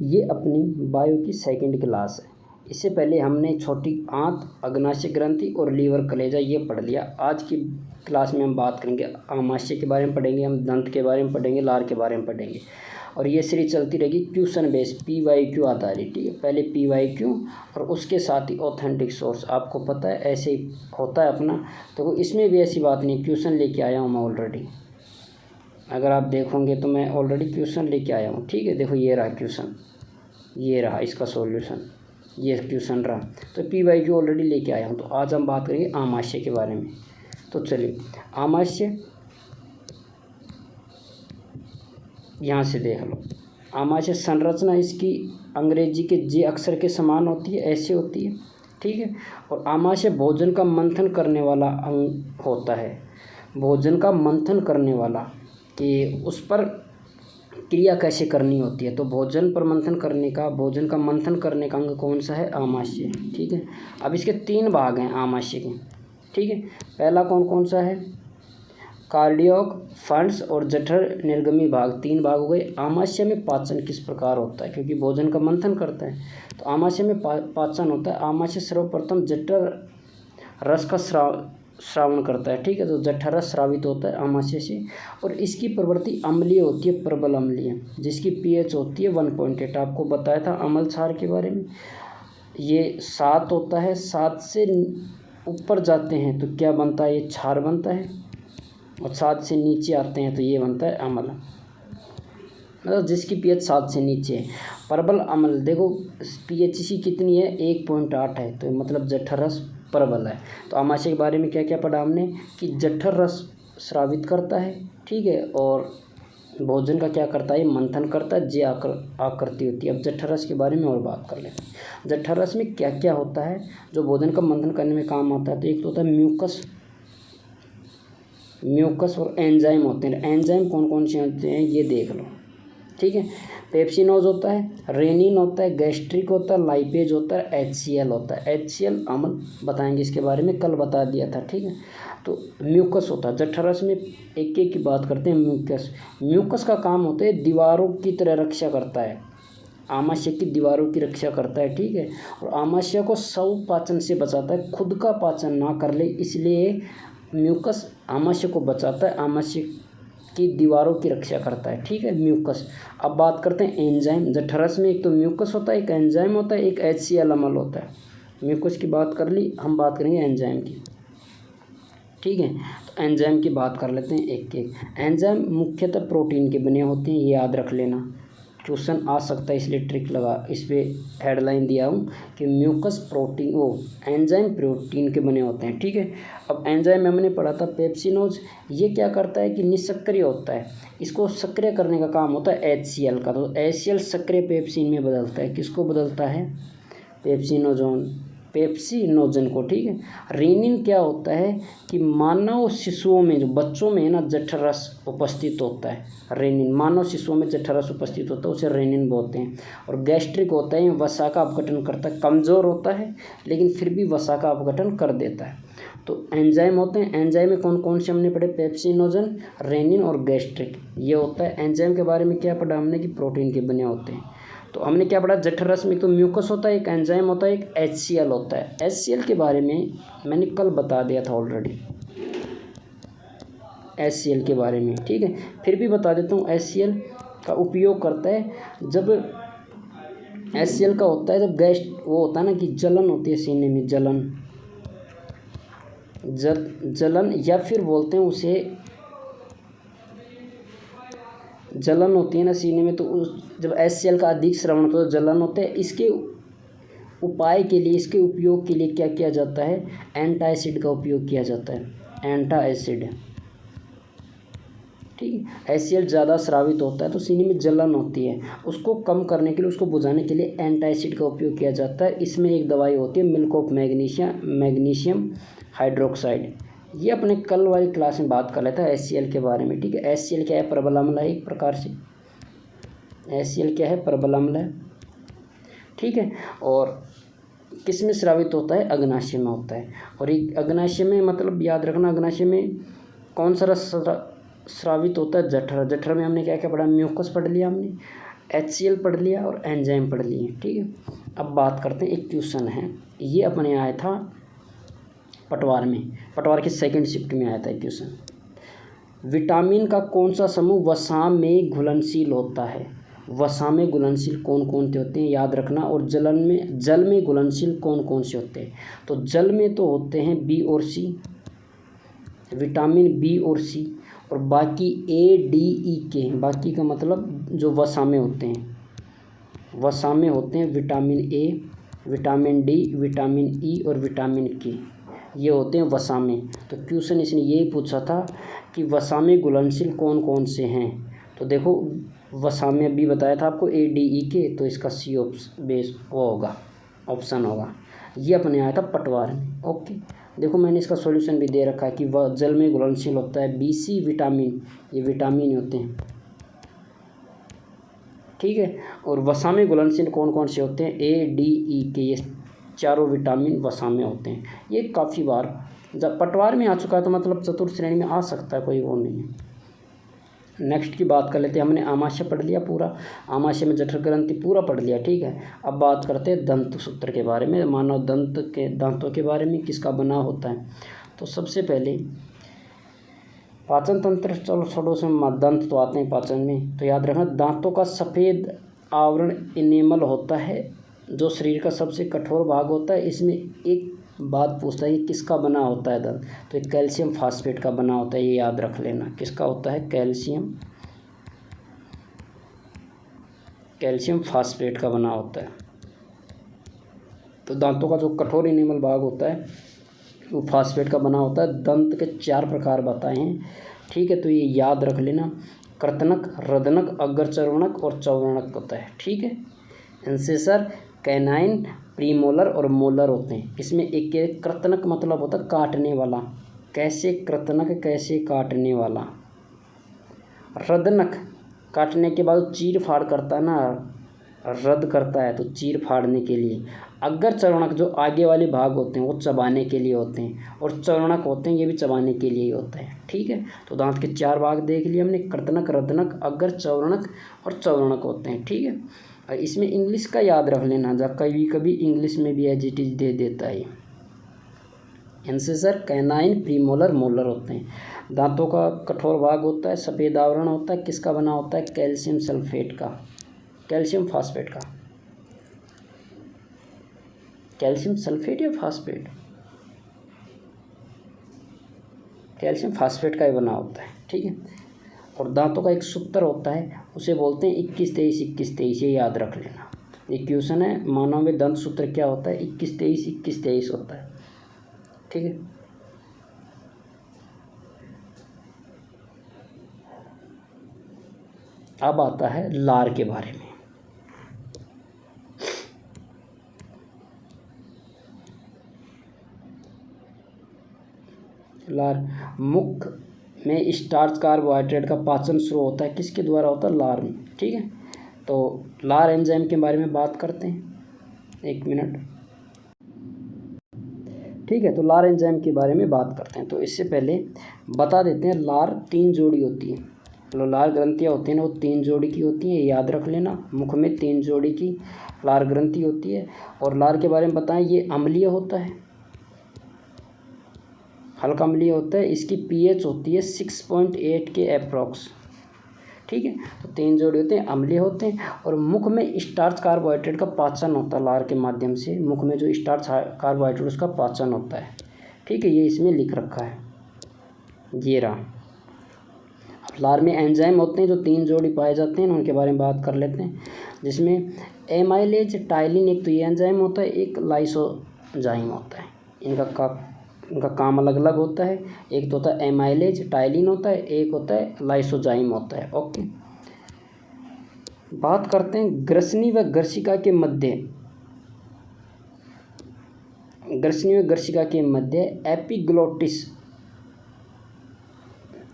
ये अपनी बायो की सेकंड क्लास है। इससे पहले हमने छोटी आंत, अग्नाशय ग्रंथि और लीवर कलेजा ये पढ़ लिया। आज की क्लास में हम बात करेंगे आमाशय के बारे में पढ़ेंगे, हम दंत के बारे में पढ़ेंगे, लार के बारे में पढ़ेंगे और ये सीरीज चलती रहेगी क्वेश्चन बेस PYQ आधारित। ठीक है, पहले PYQ और उसके साथ ही ऑथेंटिक सोर्स। आपको पता है ऐसे ही होता है अपना, तो इसमें भी ऐसी बात नहीं, क्वेश्चन लेके आया हूँ मैं ऑलरेडी। अगर आप देखोगे तो मैं ऑलरेडी क्वेश्चन लेके आया हूँ। ठीक है, देखो ये रहा क्वेश्चन, ये रहा इसका सॉल्यूशन, ये क्वेश्चन रहा। तो PYQ ऑलरेडी लेके आया हूँ। तो आज हम बात करेंगे आमाशय के बारे में। तो चलिए, आमाशय यहाँ से देख लो। आमाशय संरचना इसकी अंग्रेजी के जे अक्षर के समान होती है, ऐसे होती है। ठीक है, और आमाशय भोजन का मंथन करने वाला अंग होता है। भोजन का मंथन करने वाला कि उस पर क्रिया कैसे करनी होती है। तो भोजन पर मंथन करने का, भोजन का मंथन करने का अंग कौन सा है? आमाशय। ठीक है, अब इसके 3 भाग हैं आमाशय के। ठीक है, पहला कौन कौन सा है? कार्डियक, फंड्स और जठर निर्गमी भाग, 3 भाग हो गए। आमाशय में पाचन किस प्रकार होता है? क्योंकि भोजन का मंथन करता है तो आमाशय में पाचन होता है। आमाशय सर्वप्रथम जठर रस का श्रावण करता है। ठीक है, तो जठर रस स्रावित होता है आमाशय से और इसकी प्रवृत्ति अम्लीय होती है, प्रबल अम्लीय, जिसकी pH होती है 1.8। आपको बताया था अम्ल क्षार के बारे में। ये 7 होता है, 7 से ऊपर जाते हैं तो क्या बनता है? ये क्षार बनता है और 7 से नीचे आते हैं तो ये बनता है अम्ल, मतलब जिसकी pH 7 से नीचे है। प्रबल अम्ल, देखो pH इसकी कितनी है? 1.8 है, तो मतलब जठर रस प्रबल है। तो आमाशय के बारे में क्या क्या पढ़ा हमने कि जठर रस स्रावित करता है। ठीक है, और भोजन का क्या करता है? मंथन करता है, जे आकृति होती है। अब जठर रस के बारे में और बात कर लेते हैं। जठर रस में क्या क्या होता है जो भोजन का मंथन करने में काम आता है? तो एक तो होता है म्यूकस और एंजाइम होते हैं। एंजाइम कौन कौन से होते हैं ये देख लो। ठीक है, पेप्सिनोज होता है, रेनिन होता है, गैस्ट्रिक होता है, लाइपेज होता है, HCl होता है। HCl अम्ल बताएंगे, इसके बारे में कल बता दिया था। ठीक है, तो म्यूकस होता है जठर रस में, एक एक की बात करते हैं। म्यूकस का काम होता है दीवारों की तरह रक्षा करता है, आमाशय की दीवारों की रक्षा करता है। ठीक है, और आमाशय को स्वपाचन से बचाता है, खुद का पाचन ना कर ले, इसलिए म्यूकस आमाशय को बचाता है, आमाशय की दीवारों की रक्षा करता है। ठीक है, म्यूकस। अब बात करते हैं एंजाइम। जठर रस में एक तो म्यूकस होता है, एक एंजाइम होता है, एक HCl अम्ल होता है। म्यूकस की बात कर ली, हम बात करेंगे एंजाइम की। ठीक है, तो एंजाइम की बात कर लेते हैं एक एक। एंजाइम मुख्यतः प्रोटीन के बने होते हैं, ये याद रख लेना, क्वेश्चन आ सकता है इसलिए ट्रिक लगा, इस पर हेडलाइन दिया हूँ कि म्यूकस प्रोटीन, एंजाइम प्रोटीन के बने होते हैं। ठीक है, अब एंजाइम में हमने पढ़ा था पेप्सिनोज, ये क्या करता है कि निष्क्रिय होता है, इसको सक्रिय करने का काम होता है HCl का। तो HCl सक्रिय पेप्सिन में बदलता है, किसको बदलता है? पेप्सिनोजन को। ठीक है, रेनिन क्या होता है कि मानव शिशुओं में, जो बच्चों में है ना, जठर रस उपस्थित होता है। रेनिन, मानव शिशुओं में जठर रस उपस्थित होता है, उसे रेनिन बोलते हैं। और गैस्ट्रिक होता है, वसा का अपघटन करता है, कमज़ोर होता है लेकिन फिर भी वसा का अपघटन कर देता है। तो एंजाइम होते हैं, एंजाइम में कौन कौन से हमने पढ़े? पेप्सिनोजन, रेनिन और गैस्ट्रिक, ये होता है। एंजाइम के बारे में क्या पढ़ा हमने कि प्रोटीन के बने होते हैं। तो हमने क्या पढ़ा? जठर रस में तो म्यूकस होता है, एक एंजाइम होता है, एक HCl होता है। HCl के बारे में मैंने कल बता दिया था ऑलरेडी, HCl के बारे में। ठीक है, फिर भी बता देता हूँ। HCl का उपयोग करता है जब HCl का होता है जब गैस वो होता है ना कि जलन होती है सीने में, जलन या फिर बोलते हैं उसे जलन होती है ना सीने में, तो उस जब HCl का अधिक श्रवण तो जलन होता है। इसके उपाय के लिए, इसके उपयोग के लिए क्या किया जाता है? एंटासिड का उपयोग किया जाता है, एंटासिड। ठीक है, HCl ज़्यादा स्रावित होता है तो सीने में जलन होती है, उसको कम करने के लिए, उसको बुझाने के लिए एंटासिड का उपयोग किया जाता है। इसमें एक दवाई होती है मिल्क ऑफ मैग्नीशियम हाइड्रोक्साइड, ये अपने कल वाली क्लास में बात कर लेता है HCl के बारे में। ठीक है, HCl क्या है? प्रबल अम्ल है एक प्रकार से। HCl क्या है? प्रबल अम्ल है। ठीक है, और किस में स्रावित होता है? अग्नाशय में होता है। और एक अग्नाशय में मतलब याद रखना, अग्नाशय में कौन सा रस स्रावित होता है? जठर। जठर में हमने क्या क्या पढ़ा? म्यूकस पढ़ लिया हमने, HCl पढ़ लिया और एंजाइम पढ़ लिए, ठीक है। अब बात करते हैं, एक क्वेश्चन है, ये अपने आया था पटवार में, पटवार की सेकंड शिफ्ट में आया था क्वेश्चन। विटामिन का कौन सा समूह वसा में घुलनशील होता है? वसा में घुलनशील कौन कौन से होते हैं याद रखना। और जल में घुलनशील कौन कौन से होते हैं? तो जल में तो होते हैं बी और सी, विटामिन बी और सी, और बाकी A D E के, बाकी का मतलब जो वसा में होते हैं, वसा में होते हैं vitamin A, vitamin D, vitamin E और विटामिन के, ये होते हैं वसा में। तो क्वेश्चन इसने यही पूछा था कि वसा में घुलनशील कौन कौन से हैं। तो देखो वसा में अभी बताया था आपको A D E के, तो इसका सी बेस वो होगा, ऑप्शन होगा। ये अपने आया था पटवार में, ओके। देखो मैंने इसका सॉल्यूशन भी दे रखा है कि वह जल में घुलनशील होता है BC विटामिन, ये विटामिन होते हैं, ठीक है। और वसा में घुलनशील कौन कौन से होते हैं? A D E के, ये चारों विटामिन वसा में होते हैं। ये काफ़ी बार जब पटवार में आ चुका है तो मतलब चतुर्थ श्रेणी में आ सकता है, कोई वो नहीं है। नेक्स्ट की बात कर लेते हैं, हमने आमाशय पढ़ लिया पूरा, आमाशय में जठर ग्रंथि पूरा पढ़ लिया, ठीक है। अब बात करते हैं दंत सूत्र के बारे में, मानव दंत के दांतों के बारे में, किसका बना होता है। तो सबसे पहले पाचन तंत्र, चलो छोड़ो से दंत तो आते हैं पाचन में, तो याद रखना दांतों का सफ़ेद आवरण इनेमल होता है, जो शरीर का सबसे कठोर भाग होता है। इसमें एक बात पूछता है कि किसका बना होता है दंत, तो एक कैल्शियम फास्फेट का बना होता है, ये याद रख लेना। किसका होता है? कैल्शियम फास्फेट का बना होता है। तो दांतों का जो कठोर इनेमल भाग होता है वो फास्फेट का बना होता है। दंत के 4 प्रकार बताए हैं, ठीक है, तो ये याद रख लेना। कृतनक, रदनक, अग्रचर्वणक और चौवर्णक होता है, ठीक है। इंसेसर, कैनाइन, प्रीमोलर और मोलर होते हैं। इसमें एक कृतनक मतलब होता है काटने वाला, कैसे कृतनक, कैसे काटने वाला। रदनक काटने के बाद चीर फाड़ करता है ना, रद्द करता है, तो चीर फाड़ने के लिए। अग्रचर्वणक जो आगे वाले भाग होते हैं वो चबाने के लिए होते हैं, और चर्वणक होते हैं ये भी चबाने के लिए ही होते हैं, ठीक है। तो दांत के 4 भाग देख लिए हमने, कृतनक, रदनक, अग्रचर्वणक और चर्वणक होते हैं, ठीक है। और इसमें इंग्लिश का याद रख लेना, जब कभी कभी इंग्लिश में भी एज इट इज दे देता है। इंसेसर, कैनाइन, प्रीमोलर, मोलर होते हैं। दांतों का कठोर भाग होता है, सफ़ेद आवरण होता है, किसका बना होता है? कैल्शियम सल्फेट का, कैल्शियम फास्फेट का। कैल्शियम सल्फेट या फास्फेट? कैल्शियम फास्फेट का ही बना होता है, ठीक है। और दांतों का एक सूत्र होता है, उसे बोलते हैं 21-23, 21-23, ये याद रख लेना। ये क्वेश्चन है, मानव में दंत सूत्र क्या होता है? 21-23, 21-23 होता है, ठीक है। अब आता है लार के बारे में। लार, मुख में स्टार्च कार्बोहाइड्रेट का पाचन शुरू होता है, किसके द्वारा होता है? लार में, ठीक है। तो लार एंजाइम के बारे में बात करते हैं, 1 मिनट, ठीक है। तो लार एंजाइम के बारे में बात करते हैं, तो इससे पहले बता देते हैं लार 3 जोड़ी होती है। तो लार ग्रंथियाँ होती हैं ना, वो 3 जोड़ी की होती हैं, याद रख लेना। मुख में 3 जोड़ी की लार ग्रंथि होती है। और लार के बारे में बताएं, ये अम्लीय होता है, हल्का अम्लीय होता है। इसकी pH होती है 6.8 के अप्रॉक्स, ठीक है। तो 3 जोड़ी होते हैं, अम्लीय होते हैं। और मुख में स्टार्च कार्बोहाइड्रेट का पाचन होता है, लार के माध्यम से मुख में जो स्टार्च कार्बोहाइड्रेट उसका पाचन होता है, ठीक है। ये इसमें लिख रखा है, ये रहा। अब लार में एंजाइम होते हैं जो 3 जोड़ी पाए जाते हैं, उनके बारे में बात कर लेते हैं, जिसमें एमाइलेज टाइलिन, एक तो ये एंजाइम होता है, एक लाइसोजाइम होता है। इनका काम अलग अलग होता है। एक तो होता है एमाइलेज टाइलिन होता है, एक होता है लाइसोजाइम होता है, ओके। बात करते हैं ग्रसनी व गर्शिका के मध्य, ग्रसनी व गर्शिका के मध्य एपिग्लोटिस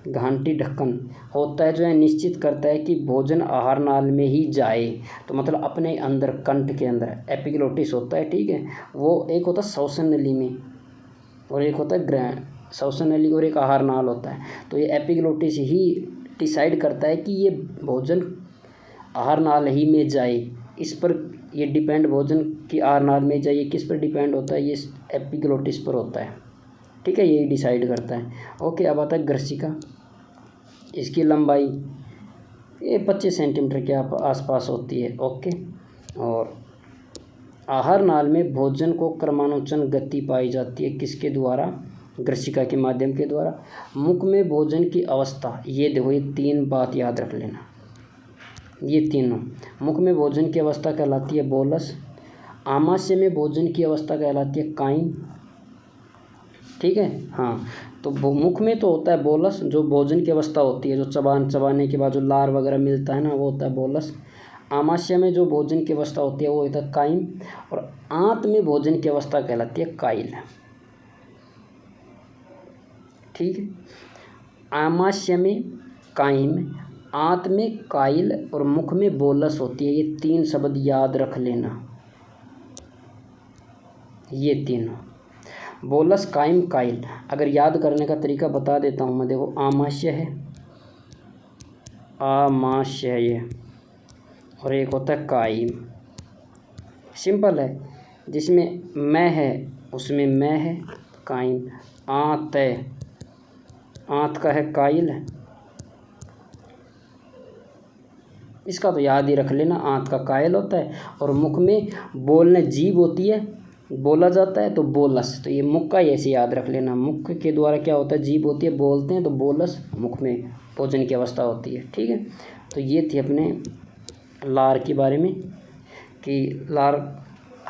घाटी ढक्कन होता है, जो है निश्चित करता है कि भोजन आहार नाल में ही जाए, तो मतलब अपने अंदर कंठ के अंदर एपिग्लोटिस होता है, ठीक है। वो एक होता है श्वसन नली में, और एक होता है श्वसन नली, और एक आहार नाल होता है। तो ये एपिग्लोटिस ही डिसाइड करता है कि ये भोजन आहार नाल ही में जाए, इस पर ये डिपेंड, भोजन की आहार नाल में जाए, ये किस पर डिपेंड होता है, ये एपिग्लोटिस पर होता है, ठीक है, यही डिसाइड करता है। ओके, अब आता है ग्रसिका। इसकी लंबाई ये 25 सेंटीमीटर के आसपास होती है। ओके, और आहार नाल में भोजन को क्रमानुचन गति पाई जाती है, किसके द्वारा, ग्रसिका के माध्यम के द्वारा। मुख में भोजन की अवस्था, ये देखो ये 3 बात याद रख लेना, ये तीनों। मुख में भोजन की अवस्था कहलाती है बोलस, आमाशय में भोजन की अवस्था कहलाती है काइम, ठीक है। हाँ, तो मुख में तो होता है बोलस, जो भोजन की अवस्था होती है, जो चबाने के बाद जो लार वगैरह मिलता है ना, वो होता है बोलस। आमाशय में जो भोजन की अवस्था होती है वो होता है काइम, और आंत में भोजन की अवस्था कहलाती है काइल, ठीक है। आमाशय में काइम, आंत में काइल और मुख में बोलस होती है। ये 3 शब्द याद रख लेना, ये तीनों, बोलस, काइम, काइल। अगर याद करने का तरीका बता देता हूँ मैं, देखो आमाशय है, आमाशय, और एक होता है काइम, सिंपल है, जिसमें मैं है उसमें मैं है, काइम। आंत है, आंत का है काइल, इसका तो याद ही रख लेना, आंत का कायल होता है। और मुख में बोलने जीभ होती है, बोला जाता है तो बोलस, तो ये मुख का ही ऐसे याद रख लेना, मुख के द्वारा क्या होता है, जीभ होती है, बोलते हैं तो बोलस, मुख में भोजन की अवस्था होती है, ठीक है। तो ये थी अपने लार के बारे में, कि लार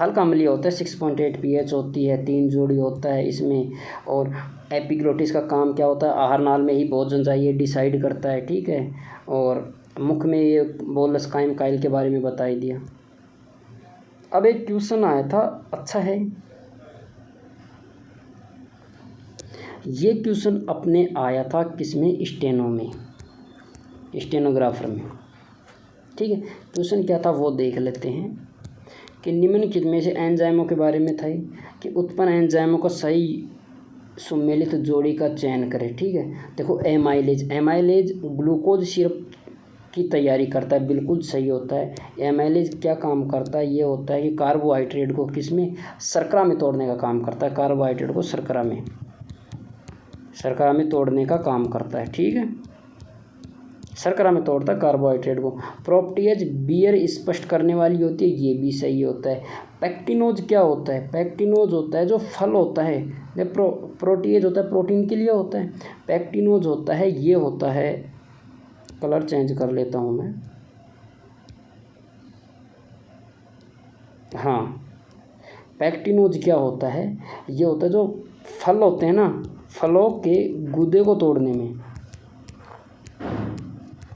हल्का अम्लीय होता है, 6.8 pH होती है, 3 जोड़ी होता है इसमें। और एपिग्लोटिस का काम क्या होता है, आहार नाल में ही भोजन चाहिए डिसाइड करता है, ठीक है। और मुख में ये बोलस, काइम, काइल के बारे में बता ही दिया। अब एक क्वेश्चन आया था, अच्छा है, ये क्वेश्चन अपने आया था किसमें, स्टेनो में, स्टेनोग्राफर में, ठीक है। क्वेश्चन क्या था वो देख लेते हैं, कि निम्नलिखित में से एंजाइमों के बारे में था कि उत्पन्न एंजाइमों का सही सुमेलित जोड़ी का चयन करें, ठीक है। देखो एमाइलेज, एमाइलेज ग्लूकोज सिरप की तैयारी करता है, बिल्कुल सही होता है। एमाइलेज क्या काम करता है, ये होता है कि कार्बोहाइड्रेट को किसमें, शर्करा में तोड़ने का काम करता है, कार्बोहाइड्रेट को शर्करा में तोड़ने का काम करता है, ठीक है, शर्करा में तोड़ता है कार्बोहाइड्रेट को। प्रोटीएज बियर स्पष्ट करने वाली होती है, ये भी सही होता है। पैक्टिनोज क्या होता है, पैक्टिनोज होता है जो फल होता है, जब प्रोटीएज होता है प्रोटीन के लिए होता है, पैक्टिनोज होता है ये होता है, कलर चेंज कर लेता हूँ मैं, हाँ, पैक्टिनोज क्या होता है, ये होता है जो फल होते हैं ना, फलों के गूदे को तोड़ने में,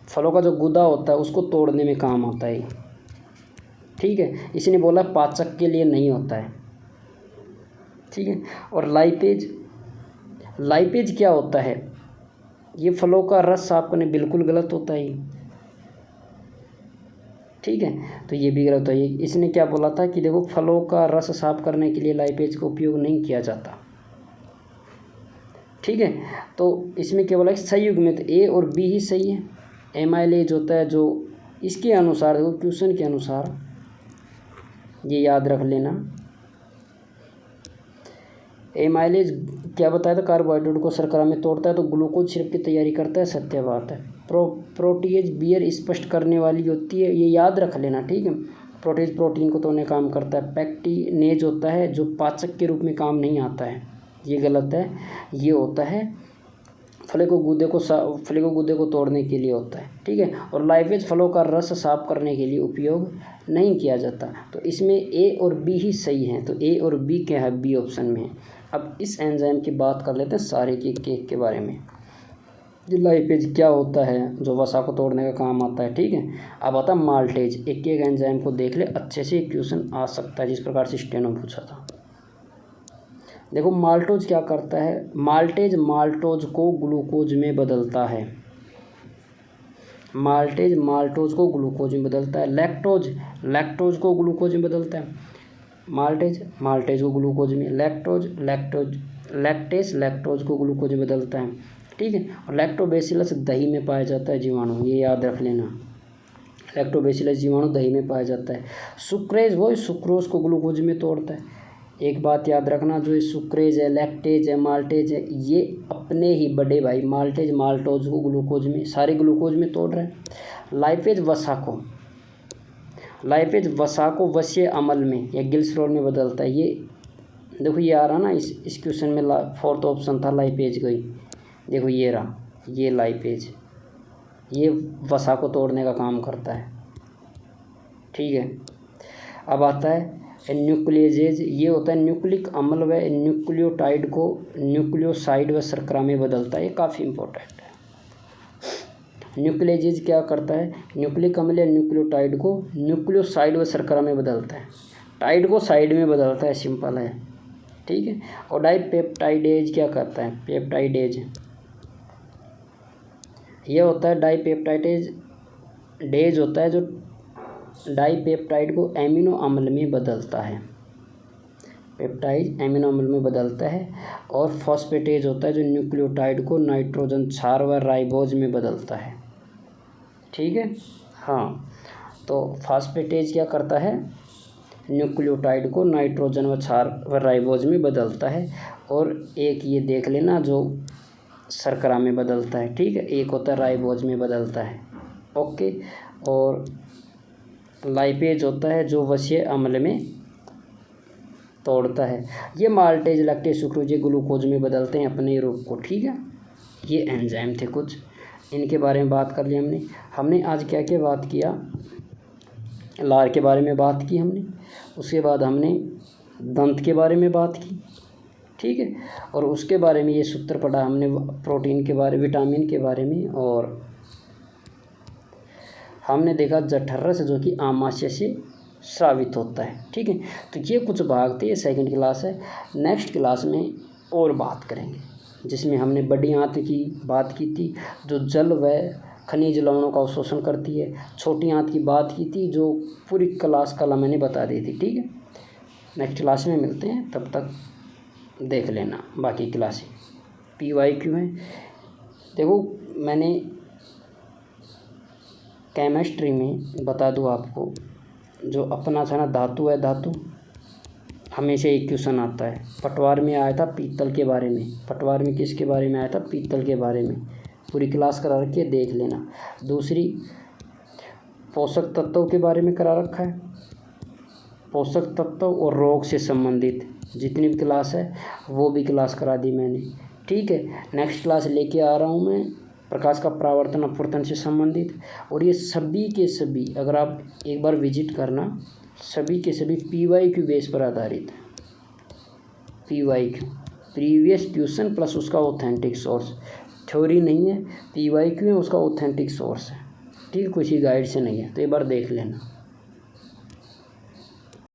फलों का जो गूदा होता है उसको तोड़ने में काम आता है, ठीक है। इसने बोला पाचक के लिए नहीं होता है, ठीक है। और लाइपेज, लाइपेज क्या होता है, ये फलों का रस साफ करने, बिल्कुल गलत होता है, ठीक है, तो ये भी गलत है। इसने क्या बोला था कि देखो फलों का रस साफ करने के लिए लाइपेज का उपयोग नहीं किया जाता, ठीक है। तो इसमें क्या बोला कि सही युग में तो ए और बी ही सही है। एमाइलेज होता है जो इसके अनुसार, देखो क्वेश्चन के अनुसार, ये याद रख लेना, एमाइलेज क्या बताया था, कार्बोहाइड्रेट को शर्करा में तोड़ता है तो ग्लूकोज सिरप की तैयारी करता है, सत्य बात है। प्रोटीएज बियर स्पष्ट करने वाली होती है, ये याद रख लेना, ठीक है। प्रोटीज प्रोटीन को तोड़ने काम करता है। पैक्टिनेज होता है जो पाचक के रूप में काम नहीं आता है, ये गलत है, ये होता है फले को गूदे को तोड़ने के लिए होता है, ठीक है। और लाइपेज फलों का रस साफ करने के लिए उपयोग नहीं किया जाता, तो इसमें ए और बी ही सही हैं, तो ए और बी क्या है, बी ऑप्शन में है। अब इस एंजाइम की बात कर लेते हैं सारे के बारे में। ये लाइपेज क्या होता है, जो वसा को तोड़ने का काम आता है, ठीक है। अब आता है माल्टेज, एक एक एंजाइम को देख ले, अच्छे से क्वेश्चन आ सकता है, जिस प्रकार से स्टेनो पूछा था। देखो माल्टोज क्या करता है, माल्टेज माल्टोज को ग्लूकोज में बदलता है, माल्टेज माल्टोज को ग्लूकोज में बदलता है। लैक्टोज लैक्टोज को ग्लूकोज में बदलता है, माल्टेज को ग्लूकोज में, लैक्टेस लैक्टोज को ग्लूकोज में बदलता है, ठीक है। और लैक्टोबैसिलस दही में पाया जाता है जीवाणु, ये याद रख लेना, लैक्टोबैसिलस जीवाणु दही में पाया जाता है। सुक्रेज वो सुक्रोज को ग्लूकोज में तोड़ता है। एक बात याद रखना, जो सुक्रेज है, लैक्टेज है, माल्टेज है, ये अपने ही बड़े भाई माल्टेज माल्टोज को ग्लूकोज में, सारे ग्लूकोज में तोड़ रहे हैं। लाइपेज वसा को वसीय अम्ल में या गिल्सरोल में बदलता है। ये देखो ये आ रहा ना, इस क्वेश्चन में 4th ऑप्शन था लाइपेज का ही। देखो ये रहा, ये लाइपेज, ये वसा को तोड़ने का काम करता है। ठीक है, अब आता है न्यूक्लियजेज। ये होता है न्यूक्लिक अम्ल व न्यूक्लियोटाइड को न्यूक्लियोसाइड व शर्करा में बदलता है। ये काफ़ी इंपॉर्टेंट है। न्यूक्लियजेज क्या करता है, न्यूक्लिक अम्ल या न्यूक्लियोटाइड को न्यूक्लियोसाइड व शर्करा में बदलता है। टाइड को साइड में बदलता है, सिंपल है। ठीक है, और डाइपेप्टाइडेज क्या करता है, पेप्टाइडेज, ये होता है डाइपेप्टाइडेज डेज होता है जो डाइपेप्टाइड को एमिनो अम्ल में बदलता है। पेप्टाइड एमिनो अम्ल में बदलता है। और फॉस्फेटेज होता है जो न्यूक्लियोटाइड को नाइट्रोजन क्षार व राइबोज में बदलता है। ठीक है, हाँ, तो फॉस्फेटेज क्या करता है, न्यूक्लियोटाइड को नाइट्रोजन व क्षार व राइबोज में बदलता है। और एक ये देख लेना जो शर्करा में बदलता है। ठीक है, एक होता है राइबोज में बदलता है। ओके, और लाइपेज होता है जो वसीय अम्ल में तोड़ता है। ये माल्टेज, लैक्टेज, सुक्रोज ये ग्लूकोज में बदलते हैं अपने रूप को। ठीक है, ये एंजाइम थे कुछ, इनके बारे में बात कर लिया हमने आज क्या क्या बात किया, लार के बारे में बात की हमने, उसके बाद हमने दंत के बारे में बात की। ठीक है, और उसके बारे में ये सूत्र पढ़ा हमने प्रोटीन के बारे, विटामिन के बारे में, और हमने देखा जठररस जो कि आमाशय से स्रावित होता है। ठीक है, तो ये कुछ भाग थे, ये सेकंड क्लास है। नेक्स्ट क्लास में और बात करेंगे, जिसमें हमने बड़ी आंत की बात की थी जो जल व खनिज लवणों का अवशोषण करती है। छोटी आंत की बात की थी जो पूरी क्लास कल मैंने बता दी थी। ठीक है, नेक्स्ट क्लास में मिलते हैं, तब तक देख लेना बाकी क्लासें। PYQ है, देखो मैंने केमिस्ट्री में बता दूँ आपको, जो अपना था ना धातु है, धातु हमेशा एक क्वेश्चन आता है। पटवार में आया था पीतल के बारे में, पटवार में किसके बारे में आया था, पीतल के बारे में। पूरी क्लास करा रखी है, देख लेना। दूसरी पोषक तत्वों के बारे में करा रखा है, पोषक तत्व और रोग से संबंधित जितनी भी क्लास है वो भी क्लास करा दी मैंने। ठीक है, नेक्स्ट क्लास लेके आ रहा हूँ मैं प्रकाश का परावर्तन अपवर्तन से संबंधित। और ये सभी के सभी अगर आप एक बार विजिट करना, सभी के सभी PYQ बेस पर आधारित है। PYQ प्रीवियस क्वेश्चन प्लस उसका ऑथेंटिक सोर्स, थ्योरी नहीं है। PYQ है उसका ऑथेंटिक सोर्स है। ठीक है, किसी गाइड से नहीं है, तो एक बार देख लेना।